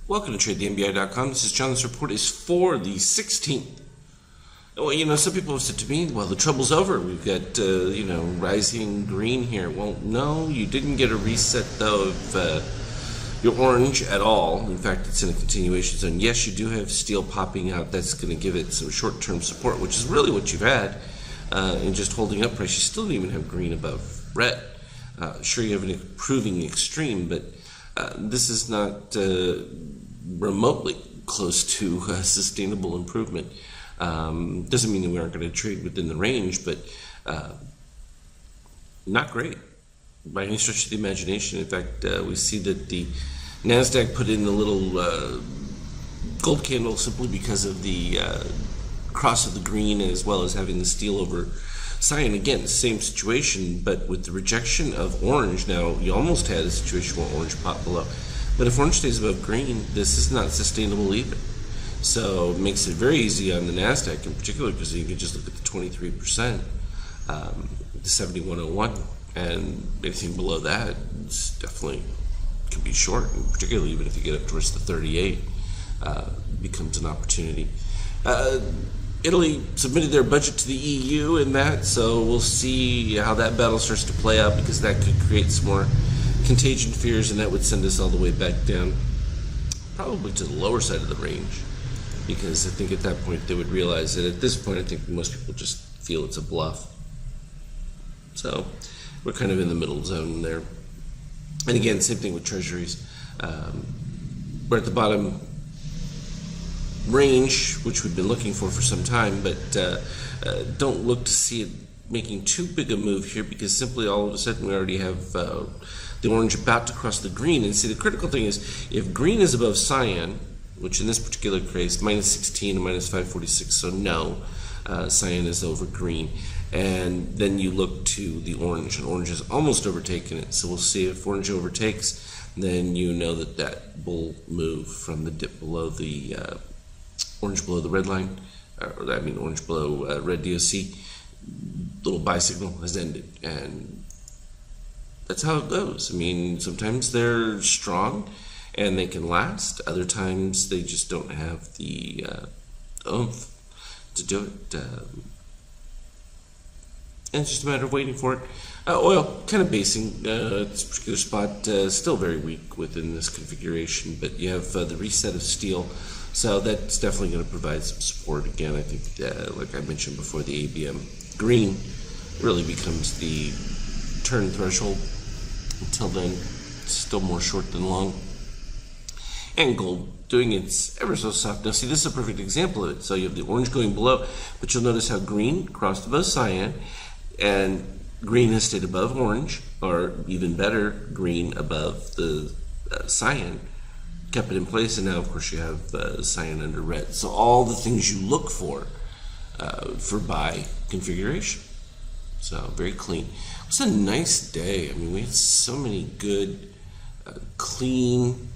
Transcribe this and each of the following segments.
Welcome to TradeTheNBI.com. This is John. This report is for the 16th. Well, some people have said to me, well, the trouble's over. We've got, rising green here. Well, no, you didn't get a reset, though, of your orange at all. In fact, it's in a continuation zone. Yes, you do have steel popping out. That's going to give it some short-term support, which is really what you've had in just holding up price. You still don't even have green above red. Sure, you have an improving extreme, but this is not remotely close to sustainable improvement. Doesn't mean that we aren't going to trade within the range, but not great by any stretch of the imagination. In fact, we see that the NASDAQ put in a little gold candle simply because of the cross of the green, as well as having the steel over cyan. Again, same situation, but with the rejection of orange. Now, you almost had a situation where orange popped below. But if orange stays above green, this is not sustainable either. So it makes it very easy on the NASDAQ in particular, because you can just look at the 23%, the 7101, and anything below that is definitely could be short, and particularly even if you get up towards the 38, becomes an opportunity. Italy submitted their budget to the EU in that, so we'll see how that battle starts to play out, because that could create some more contagion fears, and that would send us all the way back down, probably to the lower side of the range, because I think at that point they would realize that at this point I think most people just feel it's a bluff. So we're kind of in the middle zone there. And again, same thing with treasuries. We're at the bottom range, which we've been looking for some time, but don't look to see it making too big a move here, because simply all of a sudden we already have the orange about to cross the green. And see, the critical thing is, if green is above cyan, which in this particular case, minus 16 and minus 546, so no, cyan is over green. And then you look to the orange, and orange has almost overtaken it. So we'll see if orange overtakes, then you know that that bull move from the dip below the orange below the red line, orange below red DOC, little buy signal has ended. And that's how it goes. I mean, sometimes they're strong and they can last. Other times they just don't have the oomph to do it. And it's just a matter of waiting for it. Oil, kind of basing. This particular spot still very weak within this configuration, but you have the reset of steel. So that's definitely going to provide some support. Again, I think, like I mentioned before, the ABM green really becomes the turn threshold. Until then, it's still more short than long. And gold doing its ever so soft. Now see, this is a perfect example of it. So you have the orange going below, but you'll notice how green crossed above cyan, and green has stayed above orange, or even better, green above the cyan, kept it in place, and now of course you have cyan under red. So all the things you look for buy configuration. So very clean. It was a nice day. I mean, we had so many good, clean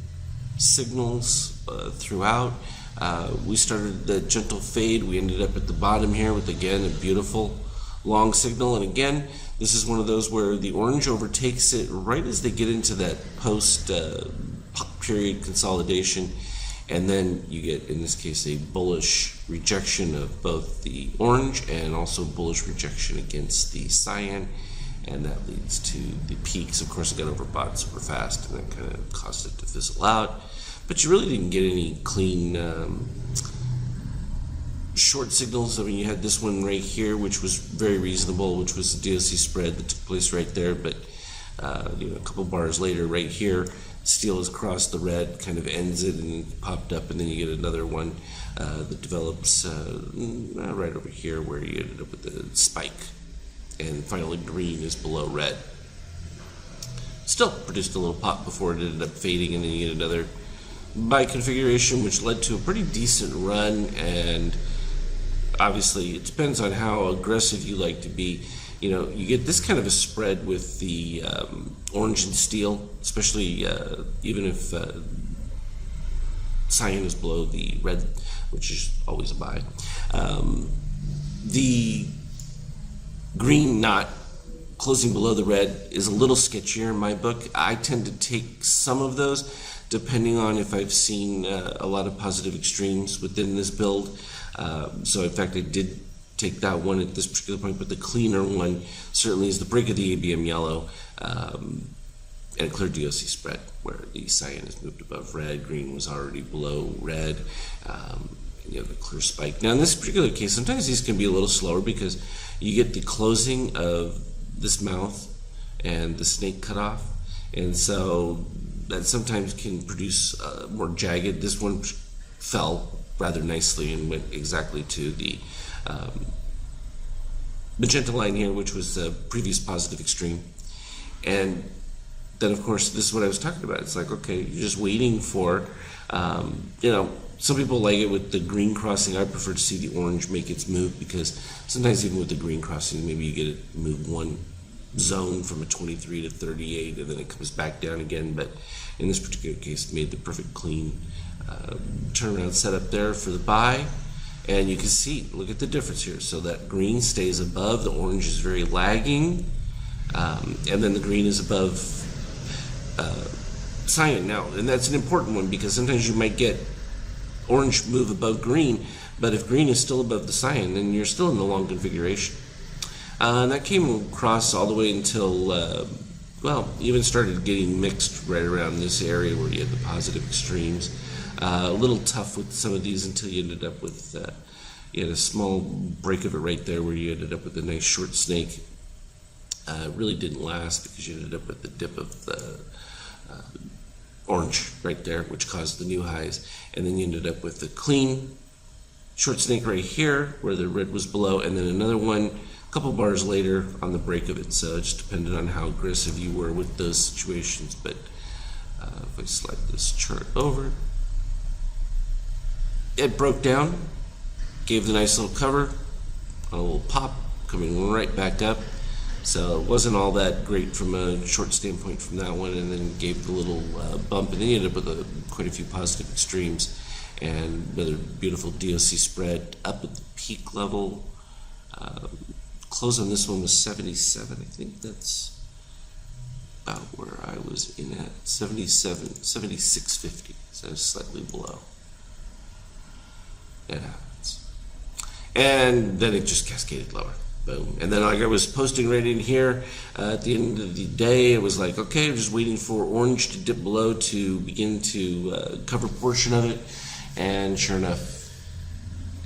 signals throughout. We started the gentle fade. We ended up at the bottom here with, again, a beautiful long signal. And again, this is one of those where the orange overtakes it right as they get into that post period consolidation. And then you get, in this case, a bullish rejection of both the orange and also bullish rejection against the cyan. And that leads to the peaks. Of course, it got overbought super fast, and that kind of caused it to fizzle out. But you really didn't get any clean short signals. I mean, you had this one right here, which was very reasonable, which was the DOC spread that took place right there. But a couple bars later, right here, steel has crossed the red, kind of ends it, and popped up, and then you get another one that develops right over here, where you ended up with the spike. And finally, green is below red. Still produced a little pop before it ended up fading, and then you get another buy configuration, which led to a pretty decent run. And obviously, it depends on how aggressive you like to be. You get this kind of a spread with the orange and steel, especially even if cyan is below the red, which is always a buy. The green not closing below the red is a little sketchier in my book. I tend to take some of those. depending on if I've seen a lot of positive extremes within this build. So in fact, I did take that one at this particular point, but the cleaner one certainly is the break of the ABM yellow and a clear DOC spread where the cyan has moved above red, green was already below red, and you have a clear spike. Now in this particular case, sometimes these can be a little slower because you get the closing of this mouth and the snake cut off, and so that sometimes can produce more jagged. This one fell rather nicely and went exactly to the magenta line here, which was the previous positive extreme. And then of course this is what I was talking about. It's like, okay, you're just waiting for some people like it with the green crossing. I prefer to see the orange make its move, because sometimes even with the green crossing, maybe you get it move one zone from a 23 to 38 and then it comes back down again. But in this particular case, it made the perfect clean turnaround setup there for the buy. And you can see, look at the difference here. So that green stays above, the orange is very lagging, and then the green is above cyan now. And that's an important one, because sometimes you might get orange move above green, but if green is still above the cyan, then you're still in the long configuration. And that came across all the way until, even started getting mixed right around this area where you had the positive extremes. A little tough with some of these until you ended up with, you had a small break of it right there where you ended up with a nice short snake. Really didn't last because you ended up with the dip of the orange right there, which caused the new highs. And then you ended up with the clean short snake right here where the red was below, and then another one a couple bars later on the break of it. So it just depended on how aggressive you were with those situations. But if I slide this chart over, it broke down, gave the nice little cover, a little pop, coming right back up. So it wasn't all that great from a short standpoint from that one, and then gave the little bump, and then you ended up with quite a few positive extremes and another beautiful DOC spread up at the peak level. Close on this one was 77. I think that's about where I was in at, 76.50, so slightly below. It happens. And then it just cascaded lower. Boom. And then like I was posting right in here, at the end of the day, it was like, okay, I'm just waiting for orange to dip below to begin to cover a portion of it. And sure enough,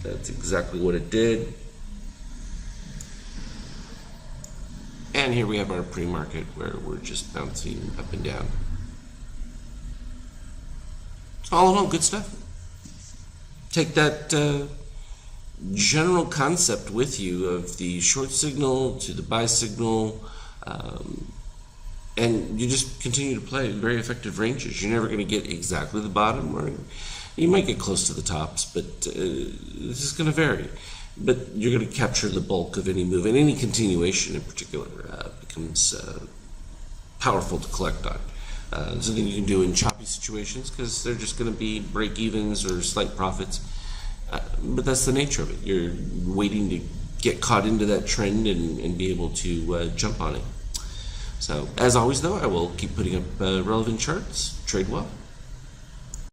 that's exactly what it did. And here we have our pre-market where we're just bouncing up and down. All in all, good stuff. Take that general concept with you of the short signal to the buy signal, and you just continue to play very effective ranges. You're never going to get exactly the bottom, or you might get close to the tops, but this is going to vary. But you're going to capture the bulk of any move, and any continuation in particular becomes powerful to collect on. Something you can do in choppy situations because they're just going to be break evens or slight profits. But that's the nature of it. You're waiting to get caught into that trend and be able to jump on it. So, as always, though, I will keep putting up relevant charts. Trade well.